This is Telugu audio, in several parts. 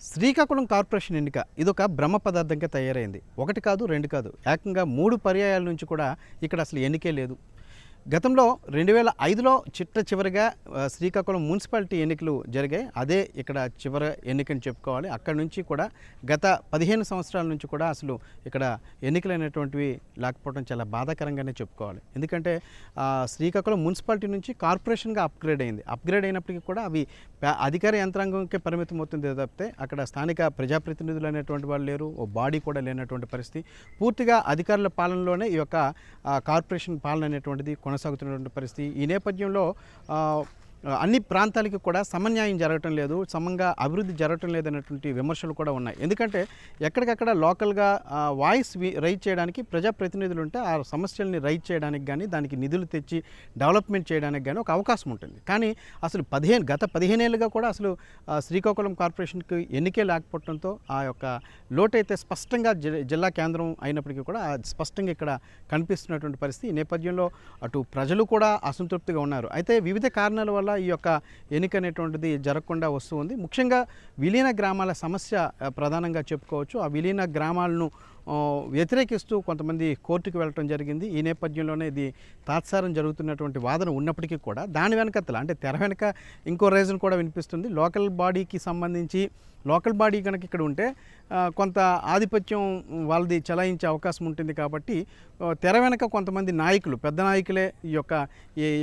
శ్రీకాకుళం కార్పొరేషన్ ఎన్నిక ఇదొక బ్రహ్మ పదార్థంగా తయారైంది. ఒకటి కాదు, రెండు కాదు, ఏకంగా 3 పర్యాయాల నుంచి కూడా ఇక్కడ అసలు ఎన్నికే లేదు. గతంలో 2005లో చివరిగా శ్రీకాకుళం మున్సిపాలిటీ ఎన్నికలు జరిగాయి. అదే ఇక్కడ చివరి ఎన్నికని చెప్పుకోవాలి. అక్కడి నుంచి కూడా గత 15 సంవత్సరాల నుంచి కూడా అసలు ఇక్కడ ఎన్నికలైనటువంటివి లేకపోవడం చాలా బాధాకరంగానే చెప్పుకోవాలి. ఎందుకంటే శ్రీకాకుళం మున్సిపాలిటీ నుంచి కార్పొరేషన్గా అప్గ్రేడ్ అయింది. అప్గ్రేడ్ అయినప్పటికీ కూడా అవి అధికార యంత్రాంగంకే పరిమితం అవుతుంది తప్పితే అక్కడ స్థానిక ప్రజాప్రతినిధులు అనేటువంటి వాళ్ళు లేరు, ఓ బాడీ కూడా లేనటువంటి పరిస్థితి. పూర్తిగా అధికారుల పాలనలోనే ఈ యొక్క కార్పొరేషన్ పాలన అనేటువంటిది కొనసాగుతున్నటువంటి పరిస్థితి. ఈ నేపథ్యంలో అన్ని ప్రాంతాలకి కూడా సమన్యాయం జరగటం లేదు, సమంగా అభివృద్ధి జరగటం లేదనేటువంటి విమర్శలు కూడా ఉన్నాయి. ఎందుకంటే ఎక్కడికక్కడ లోకల్గా వాయిస్ రైజ్ చేయడానికి ప్రజాప్రతినిధులు ఉంటే ఆ సమస్యల్ని రైజ్ చేయడానికి కానీ దానికి నిధులు తెచ్చి డెవలప్మెంట్ చేయడానికి కానీ ఒక అవకాశం ఉంటుంది. కానీ అసలు గత 15 ఏళ్ళుగా కూడా అసలు శ్రీకాకుళం కార్పొరేషన్కి ఎన్నికే లేకపోవడంతో ఆ యొక్క లోటైతే స్పష్టంగా జిల్లా కేంద్రం అయినప్పటికీ కూడా స్పష్టంగా ఇక్కడ కనిపిస్తున్నటువంటి పరిస్థితి. ఈ నేపథ్యంలో అటు ప్రజలు కూడా అసంతృప్తిగా ఉన్నారు. అయితే వివిధ కారణాల వల్ల ఈ యొక్క ఎన్నిక అనేటువంటిది జరగకుండా వస్తూ ఉంది. ముఖ్యంగా విలీన గ్రామాల సమస్య ప్రధానంగా చెప్పుకోవచ్చు. ఆ విలీన గ్రామాలను వ్యతిరేకిస్తూ కొంతమంది కోర్టుకు వెళ్ళటం జరిగింది. ఈ నేపథ్యంలోనే ఇది తాత్సారం జరుగుతున్నటువంటి వాదన ఉన్నప్పటికీ కూడా దాని వెనకతల అంటే తెర వెనక ఇంకో రీజన్ కూడా వినిపిస్తుంది. లోకల్ బాడీకి సంబంధించి లోకల్ బాడీ కనుక ఇక్కడ ఉంటే కొంత ఆధిపత్యం వాళ్ళది చలాయించే అవకాశం ఉంటుంది. కాబట్టి తెర వెనక కొంతమంది నాయకులు, పెద్ద నాయకులే ఈ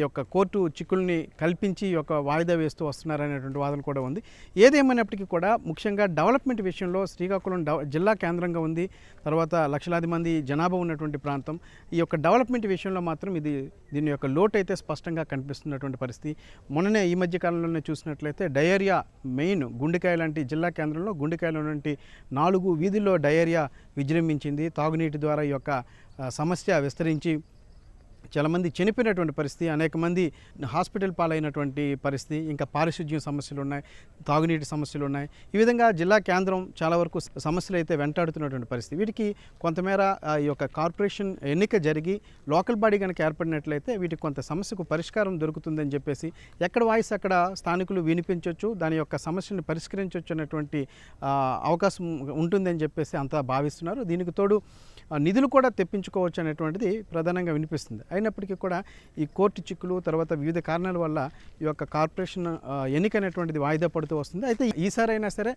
యొక్క కోర్టు చిక్కుల్ని కల్పించి ఈ యొక్క వాయిదా వేస్తూ వస్తున్నారనేటువంటి వాదన కూడా ఉంది. ఏదేమైనప్పటికీ కూడా ముఖ్యంగా డెవలప్మెంట్ విషయంలో శ్రీకాకుళం జిల్లా కేంద్రంగా ఉంది. తర్వాత లక్షలాది మంది జనాభా ఉన్నటువంటి ప్రాంతం. ఈ యొక్క డెవలప్మెంట్ విషయంలో మాత్రం దీని యొక్క లోటు అయితే స్పష్టంగా కనిపిస్తున్నటువంటి పరిస్థితి. మొన్ననే ఈ మధ్య కాలంలోనే చూసినట్లయితే డయేరియా మెయిన్ గుండెకాయ లాంటి జిల్లా కేంద్రంలో గుండెకాయలో నుండి 4 వీధుల్లో డయేరియా విజృంభించింది. తాగునీటి ద్వారా ఈ యొక్క సమస్య విస్తరించి చాలామంది చనిపోయినటువంటి పరిస్థితి, అనేక మంది హాస్పిటల్ పాలైనటువంటి పరిస్థితి, ఇంకా పారిశుద్ధ్యం సమస్యలు ఉన్నాయి, తాగునీటి సమస్యలు ఉన్నాయి. ఈ విధంగా జిల్లా కేంద్రం చాలా వరకు సమస్యలు అయితే వెంటాడుతున్నటువంటి పరిస్థితి. వీటికి కొంతమేర ఈ యొక్క కార్పొరేషన్ ఎన్నిక జరిగి లోకల్ బాడీ కనుక ఏర్పడినట్లయితే వీటికి కొంత సమస్యకు పరిష్కారం దొరుకుతుందని చెప్పేసి ఎక్కడ వాయిస్ అక్కడ స్థానికులు వినిపించవచ్చు, దాని యొక్క సమస్యను పరిష్కరించవచ్చు అనేటువంటి అవకాశం ఉంటుందని చెప్పేసి అంతా భావిస్తున్నారు. దీనికి తోడు నిధులు కూడా తెప్పించుకోవచ్చు అనేటువంటిది ప్రధానంగా వినిపిస్తుంది. అయినప్పటికీ కూడా ఈ కోర్టు చిక్కులు తర్వాత వివిధ కారణాల వల్ల ఈ యొక్క కార్పొరేషన్ ఎన్నిక అనేటువంటిది వాయిదా పడుతూ వస్తుంది. అయితే ఈసారి అయినా సరే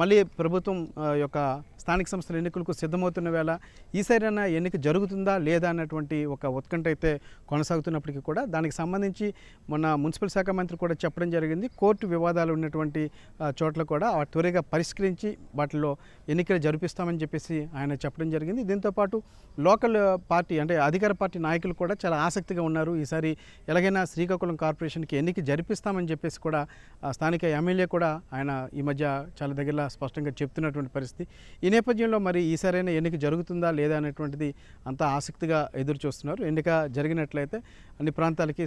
మళ్ళీ ప్రభుత్వం యొక్క స్థానిక సంస్థల ఎన్నికలకు సిద్ధమవుతున్న వేళ ఈసారైనా ఎన్నిక జరుగుతుందా లేదా అన్నటువంటి ఒక ఉత్కంఠ అయితే కొనసాగుతున్నప్పటికీ కూడా దానికి సంబంధించి మొన్న మున్సిపల్ శాఖ మంత్రి కూడా చెప్పడం జరిగింది. కోర్టు వివాదాలు ఉన్నటువంటి చోట్ల కూడా త్వరగా పరిష్కరించి వాటిలో ఎన్నికలు జరిపిస్తామని చెప్పేసి ఆయన చెప్పడం జరిగింది. దీంతోపాటు లోకల్ పార్టీ అంటే అధికార పార్టీ నాయకులు కూడా చాలా ఆసక్తిగా ఉన్నారు. ఈసారి ఎలాగైనా శ్రీకాకుళం కార్పొరేషన్కి ఎన్నిక జరిపిస్తామని చెప్పేసి కూడా స్థానిక ఎమ్మెల్యే కూడా ఆయన ఈ మధ్య చాలా దగ్గరలో స్పష్టంగా చెప్తున్నటువంటి పరిస్థితి. ఈ నేపథ్యంలో మరి ఈసారైనా ఎన్నిక జరుగుతుందా లేదా అనేటువంటిది అంతా ఆసక్తిగా ఎదురు చూస్తున్నారు. ఎన్నిక జరిగినట్లయితే అన్ని ప్రాంతాలకి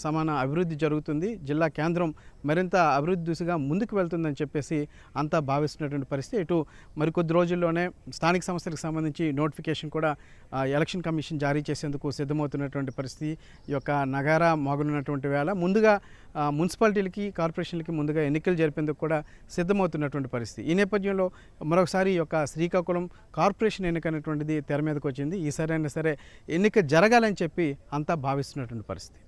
సమాన అభివృద్ధి జరుగుతుంది, జిల్లా కేంద్రం మరింత అభివృద్ధి దిశగా ముందుకు వెళ్తుందని చెప్పేసి అంతా భావిస్తున్నటువంటి పరిస్థితి. ఇటు మరికొద్ది రోజుల్లోనే స్థానిక సంస్థలకు సంబంధించి నోటిఫికేషన్ కూడా ఎలక్షన్ కమిషన్ జారీ చేసేందుకు సిద్ధమవుతున్నటువంటి పరిస్థితి. ఈ యొక్క నగారా మోగనున్నటువంటి వేళ ముందుగా మున్సిపాలిటీలకి కార్పొరేషన్లకి ముందుగా ఎన్నికలు జరిపేందుకు కూడా సిద్ధమవుతున్నటువంటి పరిస్థితి. ఈ నేపథ్యంలో మరొకసారి ఈ యొక్క శ్రీకాకుళం కార్పొరేషన్ ఎన్నిక అనేటువంటిది తెర మీదకి వచ్చింది. ఈసారైనా సరే ఎన్నిక జరగాలని చెప్పి అంతా భావిస్తున్నటువంటి పరిస్థితి.